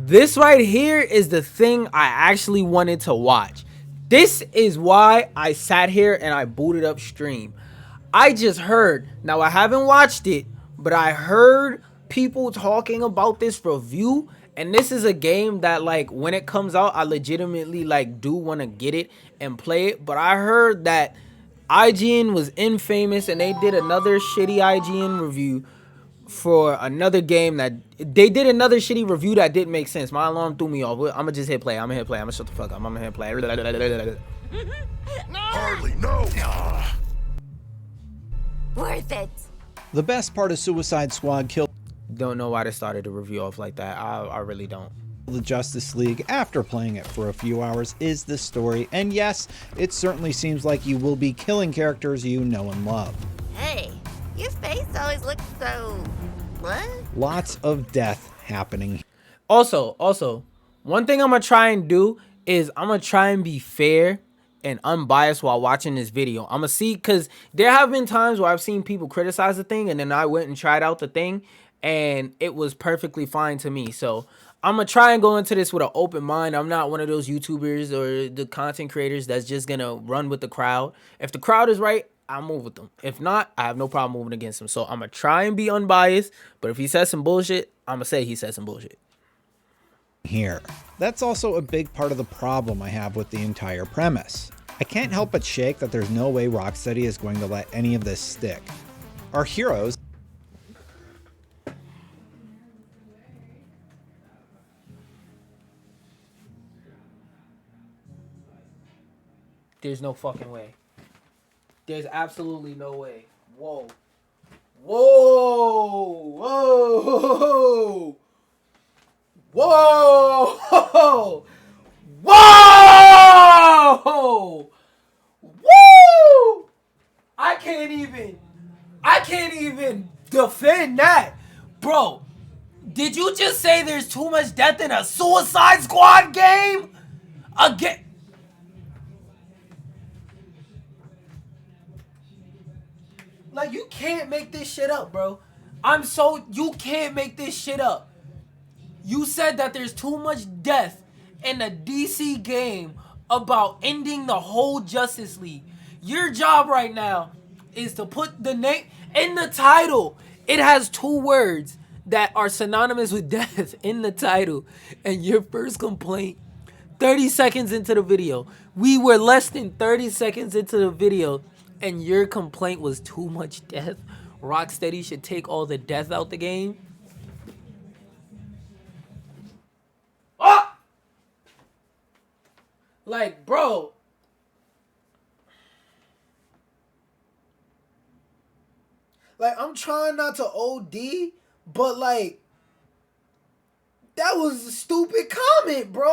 This right here is the thing I actually wanted to watch. This is why I sat here and I booted up stream. I just heard, now I haven't watched it, but I heard people talking about this review, and this is a game that, like, when it comes out, I legitimately, like, do want to get it and play it. But I heard that IGN was infamous and they did another shitty IGN review for another game that they did another shitty review that didn't make sense. My alarm threw me off. I'm gonna just hit play. I'm gonna shut the fuck up. I'm gonna hit play. Hardly, no. Worth it. The best part of Suicide Squad killed Don't know why they started the review off like that. I really don't. the Justice League after playing it for a few hours is the story, and yes, it certainly seems like you will be killing characters you know and love. Hey, your face always looks so... what? Lots of death happening. Also, one thing I'm gonna try and do is I'm gonna try and be fair and unbiased while watching this video. I'm gonna see, because there have been times where I've seen people criticize the thing and then I went and tried out the thing and it was perfectly fine to me. So I'm gonna try and go into this with an open mind. I'm not one of those YouTubers or the content creators that's just gonna run with the crowd. If the crowd is right, I'll move with them. If not, I have no problem moving against him. So I'm gonna try and be unbiased, but if he says some bullshit, I'm gonna say he said some bullshit. Here. That's also a big part of the problem I have with the entire premise. I can't help but shake that there's no way Rocksteady is going to let any of this stick. Our heroes There's no fucking way. There's absolutely no way. Whoa. Whoa. Whoa. Whoa! Whoa! Woo! I can't even defend that. Bro, did you just say there's too much death in a Suicide Squad game? Again. Like, you can't make this shit up, bro. You can't make this shit up. You said that there's too much death in a DC game about ending the whole Justice League. Your job right now is to put the name in the title. It has two words that are synonymous with death in the title. And your first complaint, 30 seconds into the video. We were less than 30 seconds into the video and your complaint was too much death. Rocksteady should take all the death out the game. Like, bro. Like, I'm trying not to OD, but like, that was a stupid comment, bro.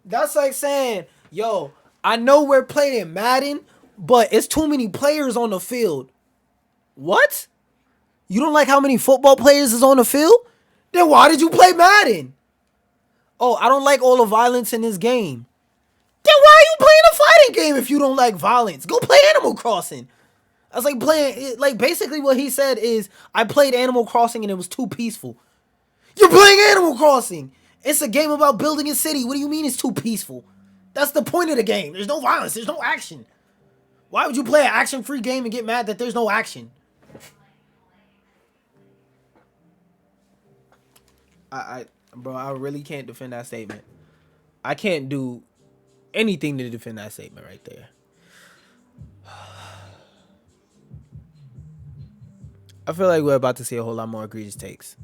That's like saying, yo, I know we're playing Madden, but it's too many players on the field. What? You don't like how many football players is on the field? Then why did you play Madden? Oh, I don't like all the violence in this game. Then why are you playing a fighting game if you don't like violence? Go play Animal Crossing. I was like playing, like basically what he said is, I played Animal Crossing and it was too peaceful. You're playing Animal Crossing. It's a game about building a city. What do you mean it's too peaceful? That's the point of the game. There's no violence. There's no action. Why would you play an action-free game and get mad that there's no action? Bro, I really can't defend that statement. I can't do anything to defend that statement right there. I feel like we're about to see a whole lot more egregious takes.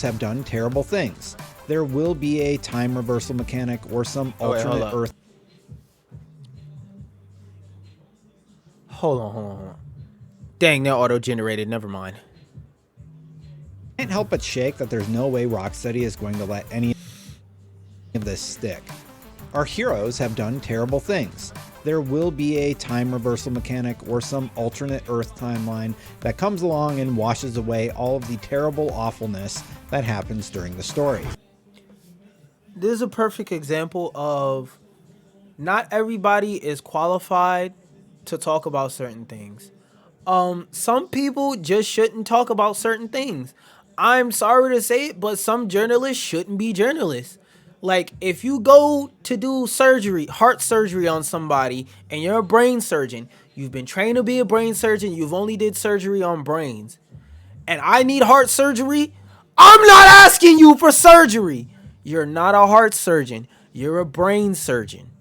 have done terrible things. There will be a time reversal mechanic or some alternate Earth. Hold on. Dang, they're auto-generated. Never mind. Can't help but shake that there's no way Rocksteady is going to let any of this stick. Our heroes have done terrible things. There will be a time reversal mechanic or some alternate Earth timeline that comes along and washes away all of the terrible awfulness that happens during the story. This is a perfect example of not everybody is qualified to talk about certain things. Some people just shouldn't talk about certain things. I'm sorry to say it, but some journalists shouldn't be journalists. Like, if you go to do surgery, heart surgery on somebody, and you're a brain surgeon, you've been trained to be a brain surgeon, you've only did surgery on brains, and I need heart surgery, I'm not asking you for surgery. You're not a heart surgeon. You're a brain surgeon.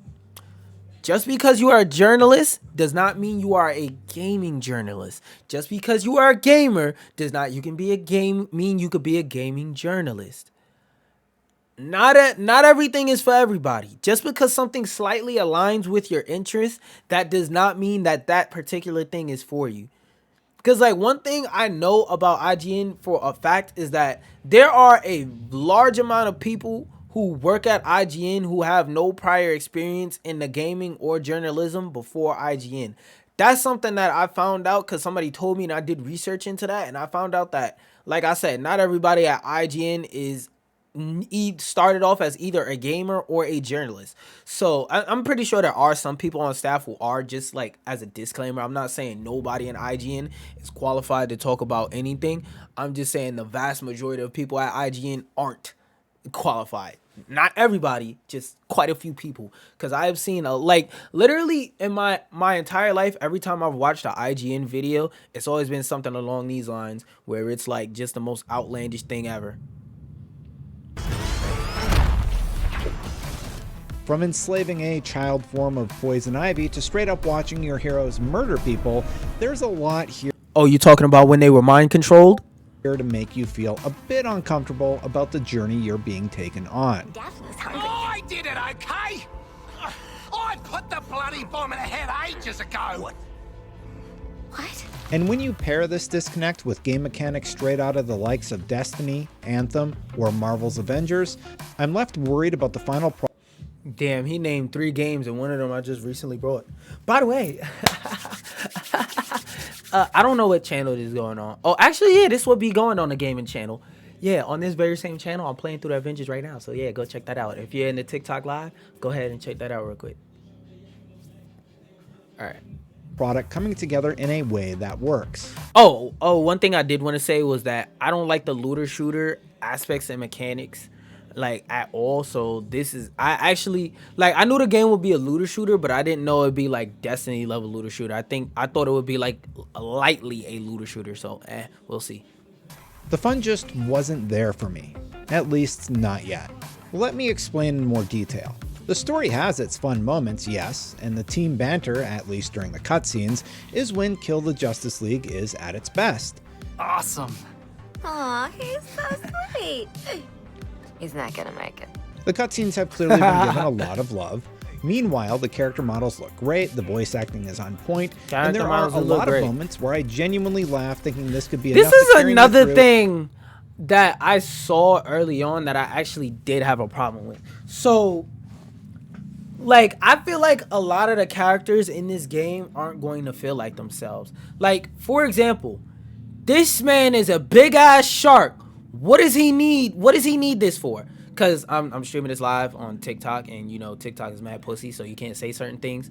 Just because you are a journalist does not mean you are a gaming journalist. Just because you are a gamer does not you could be a gaming journalist. Not everything is for everybody. Just because something slightly aligns with your interests, that does not mean that that particular thing is for you. Because, like, one thing I know about IGN for a fact is that there are a large amount of people who work at IGN who have no prior experience in the gaming or journalism before IGN. That's something that I found out because somebody told me, and I did research into that, and I found out that, like I said, not everybody at IGN is started off as either a gamer or a journalist. So I'm pretty sure there are some people on staff who are, just like as a disclaimer, I'm not saying nobody in IGN is qualified to talk about anything. I'm just saying the vast majority of people at IGN aren't qualified. Not everybody, just quite a few people. Because I've seen literally in my entire life, every time I've watched an IGN video, it's always been something along these lines where it's like just the most outlandish thing ever. From enslaving a child form of poison ivy to straight up watching your heroes murder people, there's a lot here. Oh, you talking about when they were mind controlled? Here to make you feel a bit uncomfortable about the journey you're being taken on. Daphne's hungry. I did it, okay? I put the bloody bomb in her head ages ago. What? And when you pair this disconnect with game mechanics straight out of the likes of Destiny, Anthem, or Marvel's Avengers, I'm left worried about the final product. Damn, he named 3 games and one of them I just recently brought. By the way, I don't know what channel this is going on. Oh, actually, yeah, this will be going on the gaming channel. Yeah, on this very same channel, I'm playing through the Avengers right now. So yeah, go check that out. If you're in the TikTok live, go ahead and check that out real quick. All right. Product coming together in a way that works. Oh, one thing I did want to say was that I don't like the looter shooter aspects and mechanics like at all. So this is, I actually, like, I knew the game would be a looter shooter, but I didn't know it'd be like Destiny level looter shooter. I thought it would be like lightly a looter shooter. So we'll see. The fun just wasn't there for me, at least not yet. Let me explain in more detail. The story has its fun moments, yes, and the team banter, at least during the cutscenes, is when Kill the Justice League is at its best. Awesome. Aw, he's so sweet. He's not gonna make it. The cutscenes have clearly been given a lot of love. Meanwhile, the character models look great, the voice acting is on point, and there are a lot of moments where I genuinely laugh thinking this could be enough. This is another thing that I saw early on that I actually did have a problem with. So, like, I feel like a lot of the characters in this game aren't going to feel like themselves. Like, for example, this man is a big ass shark. What does he need? What does he need this for? Because I'm streaming this live on TikTok, and you know TikTok is mad pussy, so you can't say certain things.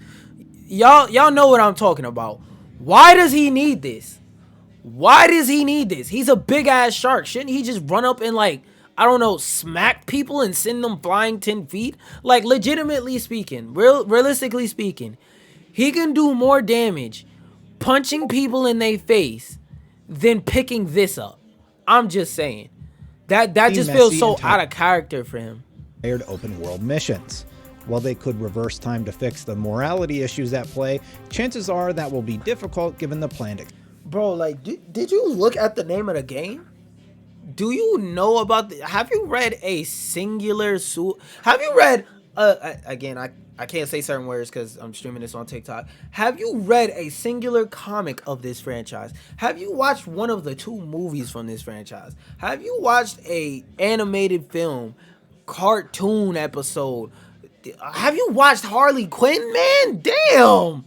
Y'all know what I'm talking about. Why does he need this? Why does he need this? He's a big ass shark. Shouldn't he just run up and, like, I don't know, smack people and send them flying 10 feet? Like, legitimately speaking, realistically speaking, he can do more damage punching people in their face than picking this up. I'm just saying. That just feels so out of character for him. Open world missions. While they could reverse time to fix the morality issues at play, chances are that will be difficult given the planned. Bro, like, did you look at the name of the game? Do you know about have you read a singular have you read again, I can't say certain words because I'm streaming this on TikTok. Have you read a singular comic of this franchise? Have you watched one of the 2 movies from this franchise? Have you watched a animated film, cartoon episode? Have you watched Harley Quinn, man? Damn.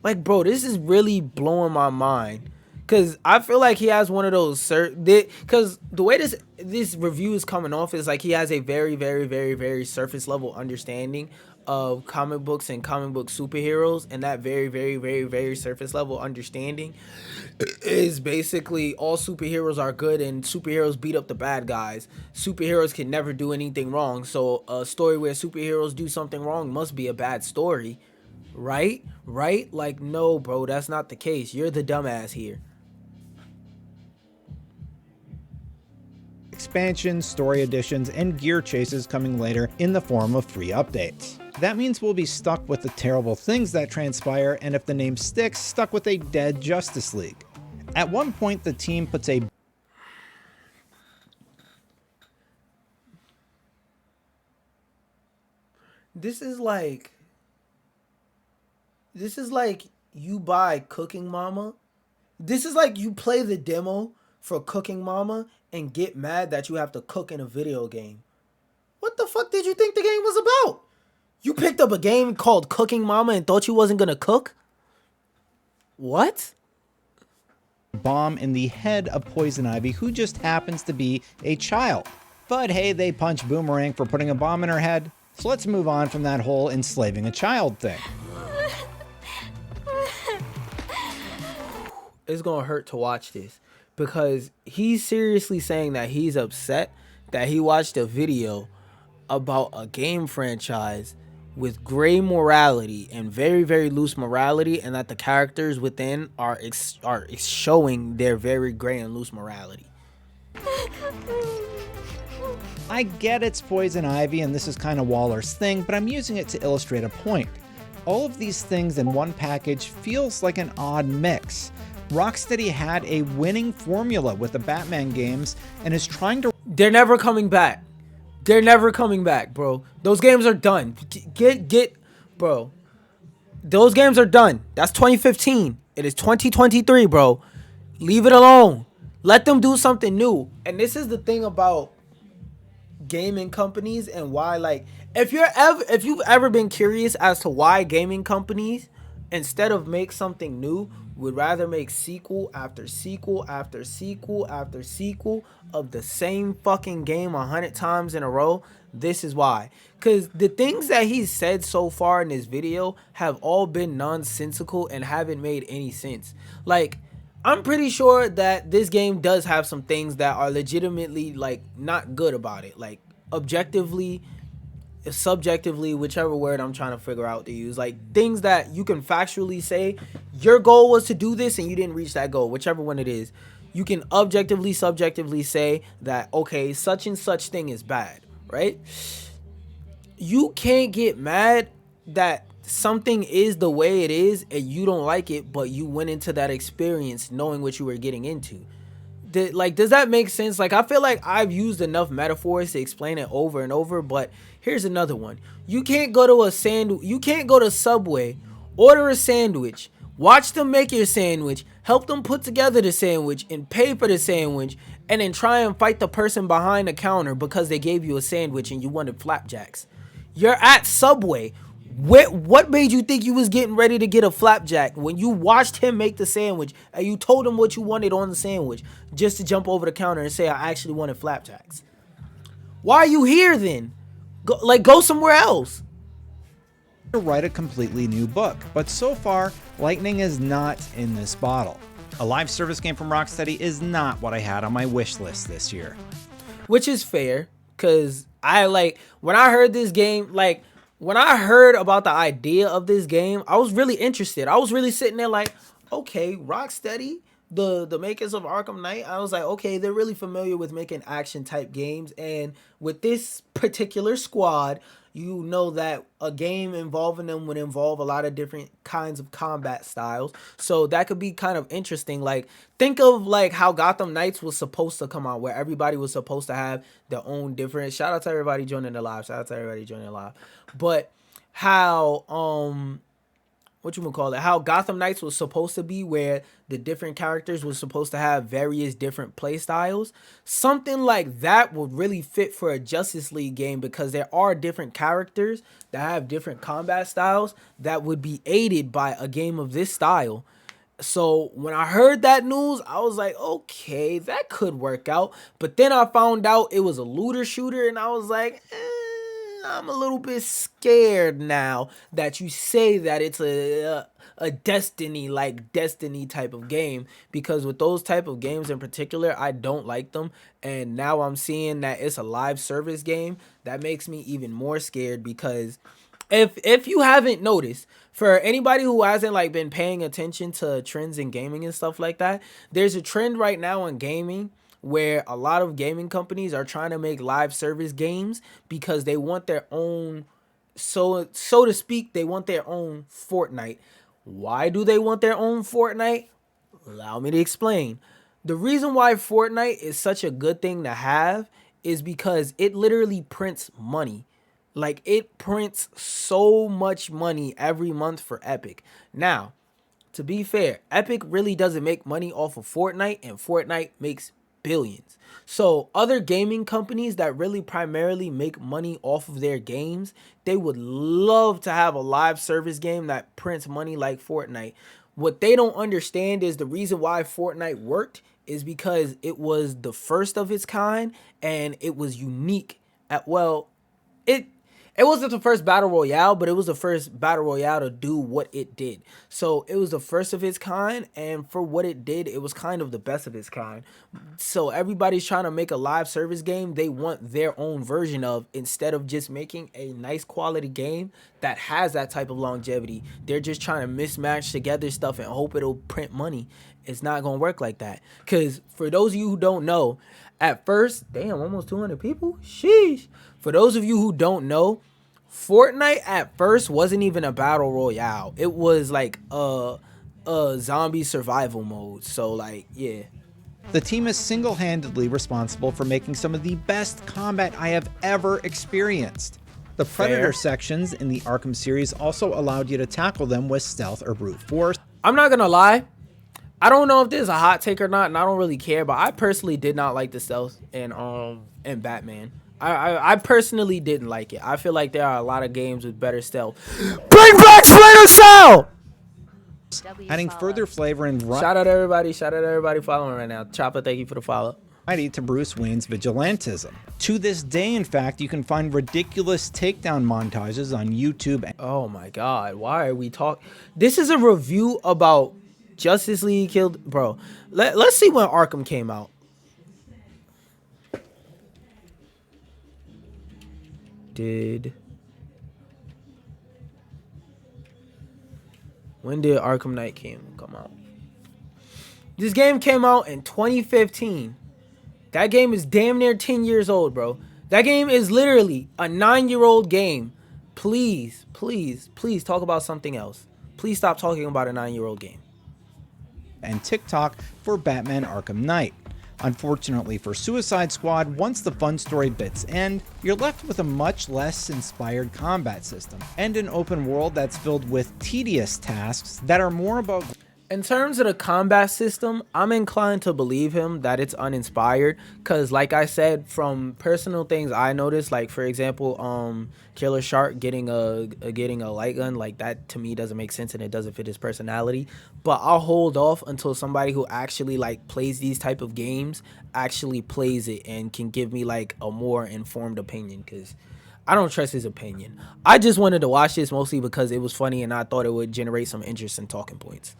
Like, bro, this is really blowing my mind. Because I feel like he has one of those because the way this review is coming off is like he has a very, very, very, very surface level understanding of comic books and comic book superheroes, and that very, very, very, very surface level understanding is basically all superheroes are good and superheroes beat up the bad guys. Superheroes can never do anything wrong, so a story where superheroes do something wrong must be a bad story, right? Like, no, bro, that's not the case. You're the dumbass here. Expansions, story additions, and gear chases coming later in the form of free updates. That means we'll be stuck with the terrible things that transpire, and if the name sticks, stuck with a dead Justice League. At one point, the team puts a This is like you buy Cooking Mama. This is like you play the demo for Cooking Mama and get mad that you have to cook in a video game. What the fuck did you think the game was about? You picked up a game called Cooking Mama and thought you wasn't gonna cook? What? bomb in the head of Poison Ivy, who just happens to be a child. But hey, they punch Boomerang for putting a bomb in her head. So let's move on from that whole enslaving a child thing. It's gonna hurt to watch this because he's seriously saying that he's upset that he watched a video about a game franchise with gray morality and very, very loose morality, and that the characters within are showing their very gray and loose morality. I get it's Poison Ivy and this is kind of Waller's thing, but I'm using it to illustrate a point. All of these things in one package feels like an odd mix. Rocksteady had a winning formula with the Batman games and is trying to... They're never coming back. They're never coming back, bro. Those games are done. Bro. Those games are done. That's 2015. It is 2023, bro. Leave it alone. Let them do something new. And this is the thing about gaming companies and why, like, if you've ever been curious as to why gaming companies, instead of make something new, would rather make sequel after sequel after sequel after sequel of the same fucking game 100 times in a row, this is why. Because the things that he's said so far in this video have all been nonsensical and haven't made any sense. Like, I'm pretty sure that this game does have some things that are legitimately, like, not good about it. Like, objectively, subjectively, whichever word I'm trying to figure out to use, like things that you can factually say your goal was to do this and you didn't reach that goal, whichever one it is. You can objectively, subjectively say that, okay, such and such thing is bad, right? You can't get mad that something is the way it is and you don't like it, but you went into that experience knowing what you were getting into. Like, does that make sense? Like, I feel like I've used enough metaphors to explain it over and over, but here's another one. You can't go to Subway, order a sandwich, watch them make your sandwich, help them put together the sandwich and pay for the sandwich, and then try and fight the person behind the counter because they gave you a sandwich and you wanted flapjacks. You're at Subway. What made you think you was getting ready to get a flapjack when you watched him make the sandwich and you told him what you wanted on the sandwich just to jump over the counter and say, I actually wanted flapjacks? Why are you here then? Go somewhere else. To write a completely new book, but so far, lightning is not in this bottle. A live service game from Rocksteady is not what I had on my wish list this year. Which is fair, because when I heard this game, when I heard about the idea of this game, I was really interested. I was really sitting there like, okay, Rocksteady, the makers of Arkham Knight, I was like, okay, they're really familiar with making action type games. And with this particular squad, you know that a game involving them would involve a lot of different kinds of combat styles. So that could be kind of interesting. Like, think of like how Gotham Knights was supposed to come out, where everybody was supposed to have their own different... Shout out to everybody joining the live. But how how Gotham Knights was supposed to be, where the different characters were supposed to have various different play styles. Something like that would really fit for a Justice League game, because there are different characters that have different combat styles that would be aided by a game of this style. So when I heard that news, I was like, okay, that could work out. But then I found out it was a looter shooter, and I was like, I'm a little bit scared now that you say that it's a Destiny type of game, because with those type of games in particular, I don't like them. And now I'm seeing that it's a live service game. That makes me even more scared, because if you haven't noticed, for anybody who hasn't like been paying attention to trends in gaming and stuff like that, there's a trend right now in gaming where a lot of gaming companies are trying to make live service games because they want their own, so to speak, they want their own Fortnite. Why do they want their own Fortnite? Allow me to explain. The reason why Fortnite is such a good thing to have is because it literally prints money. Like, it prints so much money every month for Epic. Now, to be fair, Epic really doesn't make money off of Fortnite, and Fortnite makes billions. So other gaming companies that really primarily make money off of their games, they would love to have a live service game that prints money like Fortnite. What they don't understand is the reason why Fortnite worked is because it was the first of its kind, and it was unique. It wasn't the first battle royale, but it was the first battle royale to do what it did. So it was the first of its kind, and for what it did, it was kind of the best of its kind. So everybody's trying to make a live service game they want their own version of, instead of just making a nice quality game that has that type of longevity. They're just trying to mismatch together stuff and hope it'll print money. It's not going to work like that. Because for those of you who don't know, at first, damn, almost 200 people? Sheesh. For those of you who don't know, Fortnite at first wasn't even a battle royale. It was like a zombie survival mode. So like, yeah. The team is single-handedly responsible for making some of the best combat I have ever experienced. The Predator sections in the Arkham series also allowed you to tackle them with stealth or brute force. I'm not gonna lie, I don't know if this is a hot take or not, and I don't really care, but I personally did not like the stealth in Batman. I personally didn't like it. I feel like there are a lot of games with better stealth. Bring back Splinter Cell! Adding further flavor and Shout out everybody following right now. Chopper, thank you for the follow. variety to Bruce Wayne's vigilantism. To this day, in fact, you can find ridiculous takedown montages on YouTube. Oh my god, why are we talking? This is a review about Justice League killed, bro. Let's see when Arkham came out. When did Arkham Knight come out? This game came out in 2015. That game is damn near 10 years old, bro. That game is literally a 9-year-old game. Please, please, please talk about something else. Please stop talking about a 9-year-old game. And TikTok for Batman Arkham Knight. Unfortunately for Suicide Squad, once the fun story bits end, you're left with a much less inspired combat system, and an open world that's filled with tedious tasks that are more about... In terms of the combat system, I'm inclined to believe him that it's uninspired, because like I said, from personal things I noticed, like for example, Killer Shark getting a light gun, like that to me doesn't make sense and it doesn't fit his personality. But I'll hold off until somebody who actually like plays these type of games actually plays it and can give me like a more informed opinion, because I don't trust his opinion. I just wanted to watch this mostly because it was funny and I thought it would generate some interesting talking points,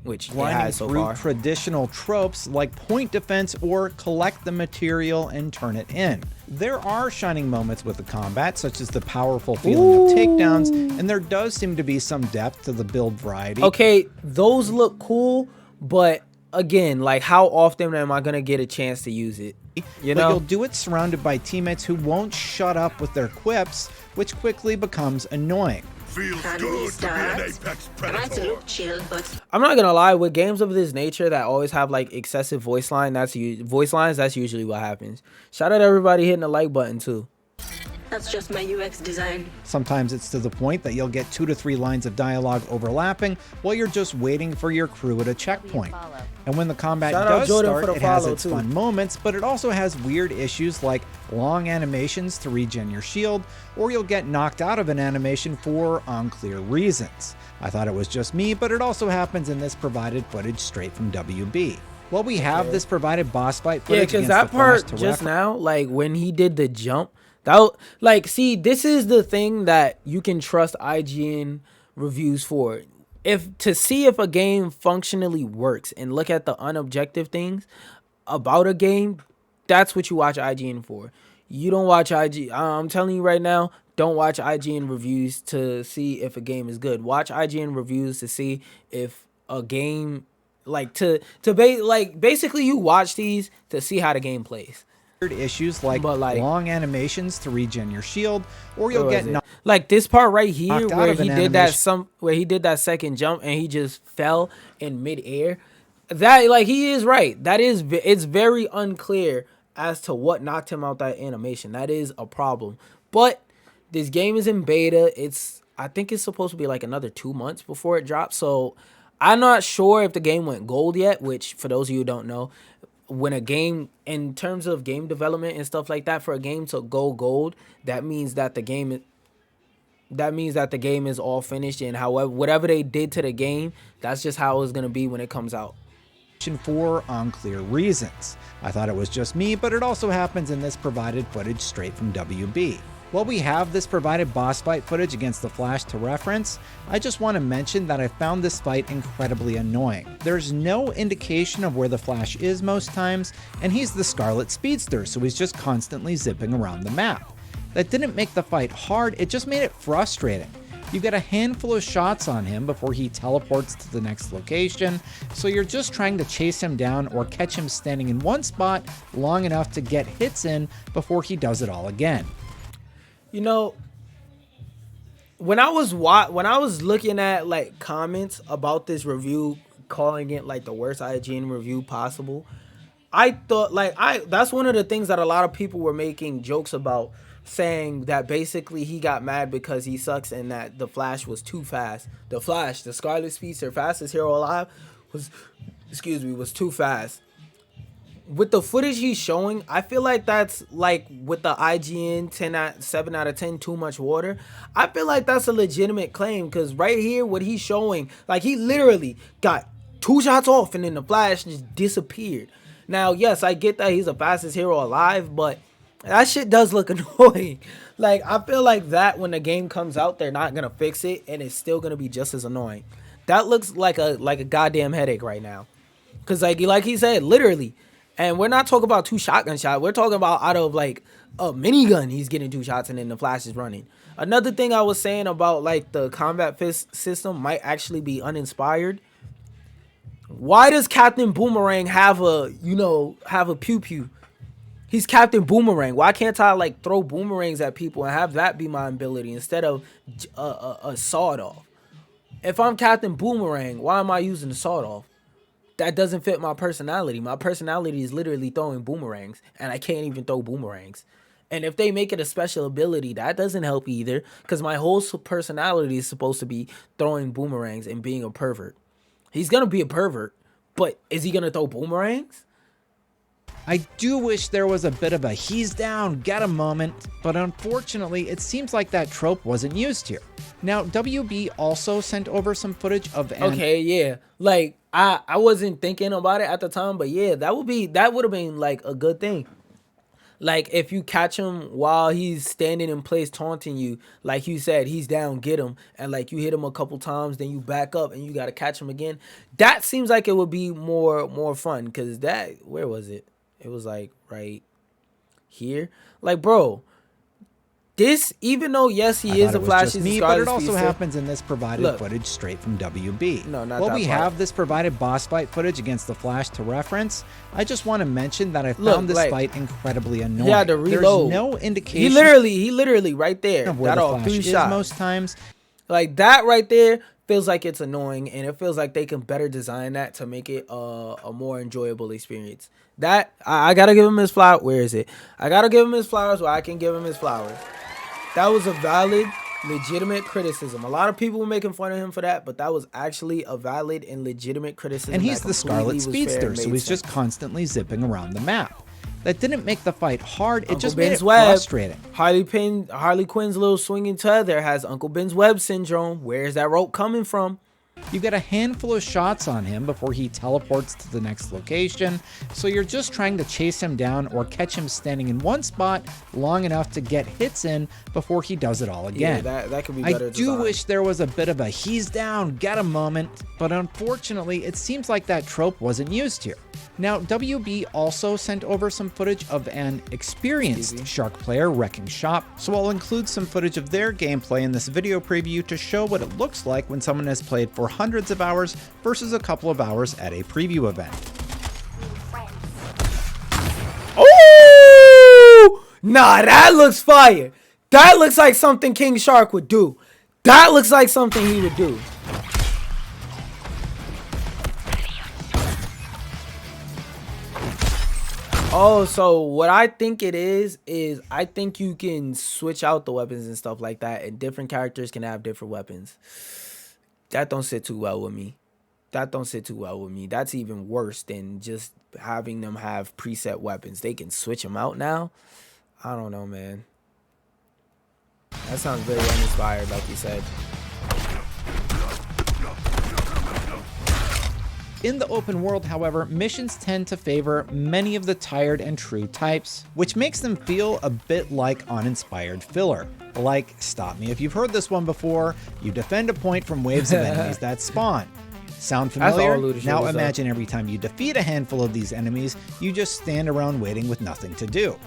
which it has so far. Traditional tropes like point defense or collect the material and turn it in. There are shining moments with the combat, such as the powerful feeling of takedowns, and there does seem to be some depth to the build variety. Okay, those look cool, but again, like how often am I gonna get a chance to use it? You know, but you'll do it surrounded by teammates who won't shut up with their quips, which quickly becomes annoying. Feels good to be an apex predator. I'm not gonna lie, with games of this nature that always have like excessive voice lines, that's usually what happens. Shout out to everybody hitting the like button too. That's just my UX design. Sometimes it's to the point that you'll get 2 to 3 lines of dialogue overlapping while you're just waiting for your crew at a checkpoint. And when the combat Shout out does Jordan start, for the it has follow, its too. fun moments, but it also has weird issues like long animations to regen your shield, or you'll get knocked out of an animation for unclear reasons. I thought it was just me, but it also happens in this provided footage straight from WB. Well, we have this provided boss fight Yeah, footage because against that the Flash part to just now, like when he did the jump, like, see, this is the thing that you can trust IGN reviews for. To see if a game functionally works and look at the unobjective things about a game, that's what you watch IGN for. You don't watch I'm telling you right now, don't watch IGN reviews to see if a game is good. Watch IGN reviews to see if a game, like basically you watch these to see how the game plays. issues like, But, long animations to regen your shield, or you'll get knocked like this part right here knocked out where of an he did that second jump and he just fell in midair. That, like, he is right. It's very unclear as to what knocked him out that animation. That is a problem. But this game is in beta. I think it's supposed to be like another 2 months before it drops. So I'm not sure if the game went gold yet, which for those of you who don't know, when a game, in terms of game development and stuff like that, for a game to go gold, that means that the game is all finished, and however whatever they did to the game, that's just how it's going to be when it comes out. for unclear reasons. I thought it was just me, but it also happens in this provided footage straight from WB. While we have this provided boss fight footage against the Flash to reference, I just want to mention that I found this fight incredibly annoying. There's no indication of where the Flash is most times, and he's the Scarlet Speedster, so he's just constantly zipping around the map. That didn't make the fight hard, it just made it frustrating. You get a handful of shots on him before he teleports to the next location, so you're just trying to chase him down or catch him standing in one spot long enough to get hits in before he does it all again. You know, when I was looking at like comments about this review, calling it like the worst IGN review possible, I thought that's one of the things that a lot of people were making jokes about, saying that basically he got mad because he sucks and that the Flash was too fast. The Flash, the Scarlet Speedster, fastest hero alive, was too fast. With the footage he's showing, I feel like that's like with the IGN 7 out of 10 too much water. I feel like that's a legitimate claim, because right here, what he's showing, like, he literally got 2 shots off and then the Flash just disappeared. Now, yes, I get that he's the fastest hero alive, but that shit does look annoying. Like, I feel like that when the game comes out, they're not gonna fix it and it's still gonna be just as annoying. That looks like a goddamn headache right now. Cause like he said, literally. And we're not talking about 2 shotgun shots. We're talking about out of like a minigun, he's getting 2 shots and then the Flash is running. Another thing I was saying about like the combat fist system might actually be uninspired. Why does Captain Boomerang have a pew pew? He's Captain Boomerang. Why can't I like throw boomerangs at people and have that be my ability instead of a sawed off? If I'm Captain Boomerang, why am I using the sawed off? That doesn't fit my personality. My personality is literally throwing boomerangs, and I can't even throw boomerangs. And if they make it a special ability, that doesn't help either, because my whole personality is supposed to be throwing boomerangs and being a pervert. He's going to be a pervert, but is he going to throw boomerangs? I do wish there was a bit of a he's down, get a moment, but unfortunately it seems like that trope wasn't used here. Now, WB also sent over some footage of Okay, yeah. Like, I wasn't thinking about it at the time, but yeah, that would have been like a good thing. Like, if you catch him while he's standing in place taunting you, like you said, he's down, get him, and like you hit him a couple times, then you back up and you got to catch him again. That seems like it would be more fun, because where was it? It was like right here. Like, bro, this, even though yes he is a Flash, me, but it also happens in this provided footage straight from WB. No, not well, that we part. have this provided boss fight footage against the Flash to reference. I just want to mention that I found this fight incredibly annoying. He had to reload. There's no indication. He literally right there of where got the off Flash 3 is shots. most times. Like, that right there feels like it's annoying, and it feels like they can better design that to make it a more enjoyable experience. That I gotta give him his flower. Where is it? I gotta give him his flowers where I can give him his flowers. That was a valid, legitimate criticism. A lot of people were making fun of him for that, but that was actually a valid and legitimate criticism. And he's that the Scarlet completely was fair Speedster, and so made he's just sense. constantly zipping around the map. That didn't make the fight hard, it Uncle just made Ben's it web. frustrating. Harley Quinn's little swinging tether has Uncle Ben's web syndrome. Where's that rope coming from? You get a handful of shots on him before he teleports to the next location, so you're just trying to chase him down or catch him standing in one spot long enough to get hits in before he does it all again. Yeah, that could be I better. do wish there was a bit of a he's down, get a moment, but unfortunately it seems like that trope wasn't used here. Now, WB also sent over some footage of an experienced Shark player wrecking shop, so I'll include some footage of their gameplay in this video preview to show what it looks like when someone has played for hundreds of hours versus a couple of hours at a preview event. Oh! Nah, that looks fire. That looks like something King Shark would do. That looks like something he would do. Oh, so what I think it is I think you can switch out the weapons and stuff like that, and different characters can have different weapons. That don't sit too well with me. That's even worse than just having them have preset weapons. They can switch them out now. I don't know, man. That sounds very uninspired, like you said. In the open world, however, missions tend to favor many of the tired and true types, which makes them feel a bit like uninspired filler. Like, stop me if you've heard this one before, you defend a point from waves of enemies that spawn. Sound familiar? Now imagine every time you defeat a handful of these enemies, you just stand around waiting with nothing to do.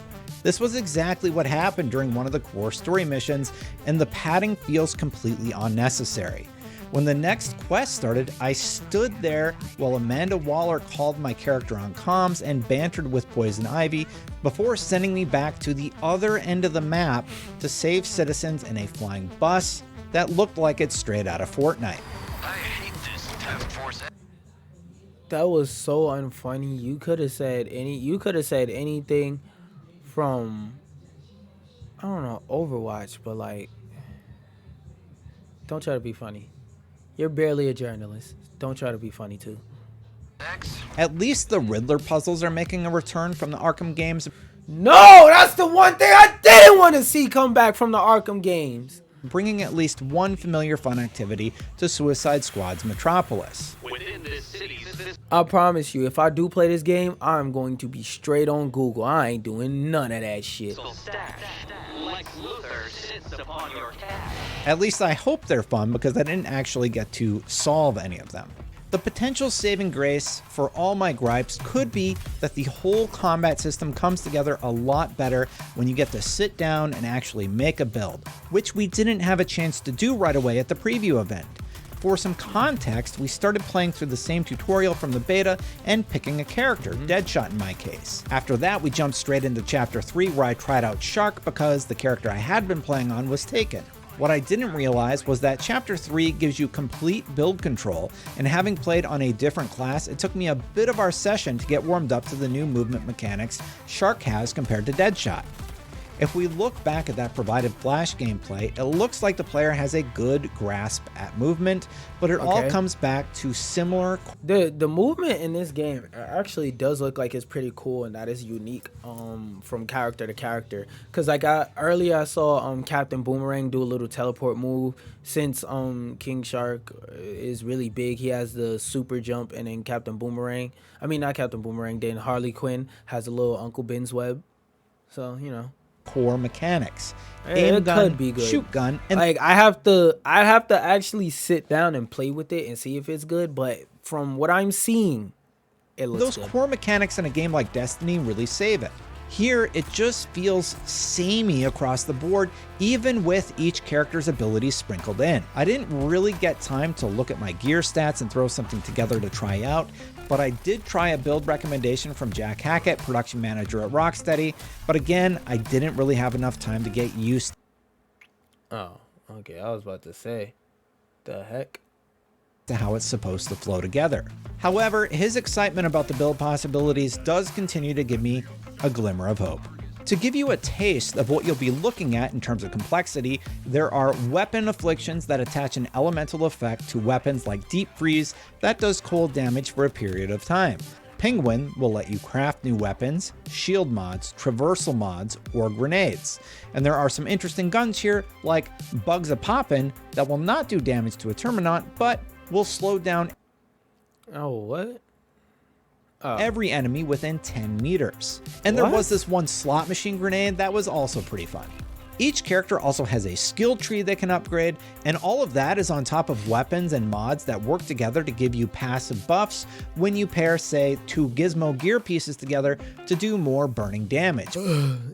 This was exactly what happened during one of the core story missions, and the padding feels completely unnecessary. When the next quest started, I stood there while Amanda Waller called my character on comms and bantered with Poison Ivy before sending me back to the other end of the map to save citizens in a flying bus that looked like it's straight out of Fortnite. I hate this task force. That was so unfunny. You could have said anything from, I don't know, Overwatch, but like, don't try to be funny. You're barely a journalist. Don't try to be funny too. At least the Riddler puzzles are making a return from the Arkham games. No, that's the one thing I didn't want to see come back from the Arkham games. Bringing at least one familiar fun activity to Suicide Squad's Metropolis. I promise you, if I do play this game, I'm going to be straight on Google. I ain't doing none of that shit. At least I hope they're fun because I didn't actually get to solve any of them. The potential saving grace for all my gripes could be that the whole combat system comes together a lot better when you get to sit down and actually make a build, which we didn't have a chance to do right away at the preview event. For some context, we started playing through the same tutorial from the beta and picking a character, Deadshot in my case. After that, we jumped straight into Chapter 3 where I tried out Shark because the character I had been playing on was taken. What I didn't realize was that Chapter 3 gives you complete build control, and having played on a different class, it took me a bit of our session to get warmed up to the new movement mechanics Shark has compared to Deadshot. If we look back at that provided Flash gameplay, it looks like the player has a good grasp at movement, but it all comes back to similar... The movement in this game actually does look like it's pretty cool, and that is unique from character to character. Because like earlier I saw Captain Boomerang do a little teleport move. Since King Shark is really big, he has the super jump, and then then Harley Quinn has a little Uncle Ben's web. So, you know. Core mechanics. It could be good. Shoot gun. And like I have to actually sit down and play with it and see if it's good, but from what I'm seeing, it looks those good. core mechanics in a game like Destiny really save it. Here, it just feels samey across the board, even with each character's abilities sprinkled in. I didn't really get time to look at my gear stats and throw something together to try out, but I did try a build recommendation from Jack Hackett, production manager at Rocksteady, but again, I didn't really have enough time to get used Oh, okay, I was about to say, the heck? to how it's supposed to flow together. However, his excitement about the build possibilities does continue to give me a glimmer of hope. To give you a taste of what you'll be looking at in terms of complexity, there are weapon afflictions that attach an elemental effect to weapons like Deep Freeze that does cold damage for a period of time. Penguin will let you craft new weapons, shield mods, traversal mods, or grenades. And there are some interesting guns here, like Bugs a Poppin' that will not do damage to a Terminant, but will slow down every enemy within 10 meters. And there was this one slot machine grenade that was also pretty fun. Each character also has a skill tree they can upgrade, and all of that is on top of weapons and mods that work together to give you passive buffs when you pair, say, 2 gizmo gear pieces together to do more burning damage.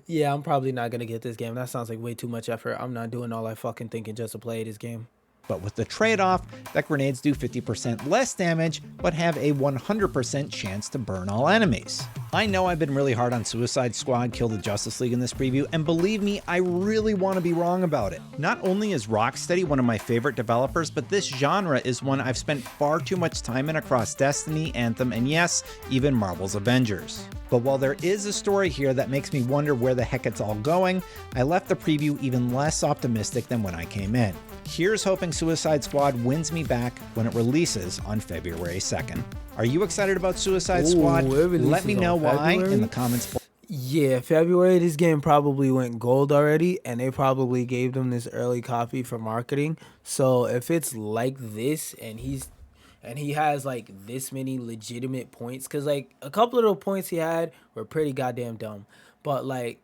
Yeah, I'm probably not gonna get this game. That sounds like way too much effort. I'm not doing all I fucking thinking just to play this game. But with the trade-off that grenades do 50% less damage, but have a 100% chance to burn all enemies. I know I've been really hard on Suicide Squad Kill the Justice League in this preview, and believe me, I really want to be wrong about it. Not only is Rocksteady one of my favorite developers, but this genre is one I've spent far too much time in across Destiny, Anthem, and yes, even Marvel's Avengers. But while there is a story here that makes me wonder where the heck it's all going, I left the preview even less optimistic than when I came in. Here's hoping Suicide Squad wins me back when it releases on February 2nd. Are you excited about Suicide Squad? Let me know why in the comments. Yeah, February, this game probably went gold already, and they probably gave them this early copy for marketing. So if it's like this, and he has like this many legitimate points, because like a couple of the points he had were pretty goddamn dumb, but like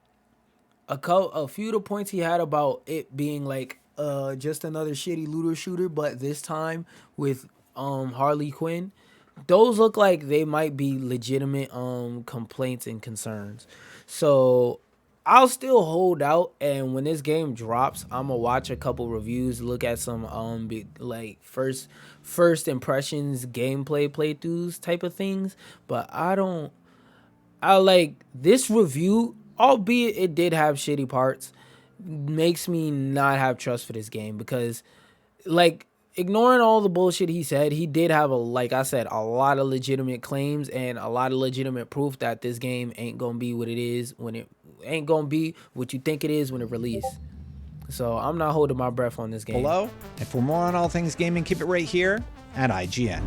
a few of the points he had about it being like just another shitty looter shooter, but this time with Harley Quinn, those look like they might be legitimate complaints and concerns. So I'll still hold out, and when this game drops, I'm gonna watch a couple reviews, look at some like first impressions gameplay playthroughs type of things. But I like this review, albeit it did have shitty parts, makes me not have trust for this game, because like ignoring all the bullshit he said, he did have like I said, a lot of legitimate claims and a lot of legitimate proof that this game ain't gonna be what it is when it ain't gonna be what you think it is when it released. So I'm not holding my breath on this game. Below, and for more on all things gaming, keep it right here at IGN.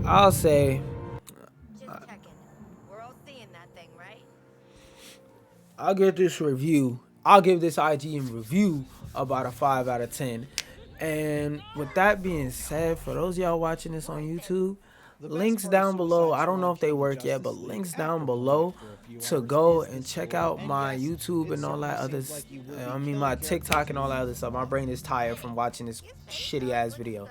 I'll say I'll give this IGN review about a 5 out of 10. And with that being said, for those of y'all watching this on YouTube, links down below. I don't know if they work yet, but links down below to go and check out my YouTube and all that other, I mean my TikTok and all that other stuff. My brain is tired from watching this shitty ass video.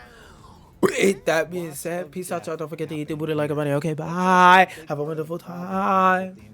With that being said, peace out, y'all. Don't forget to eat the booty like a bunny. Okay, bye. Have a wonderful time.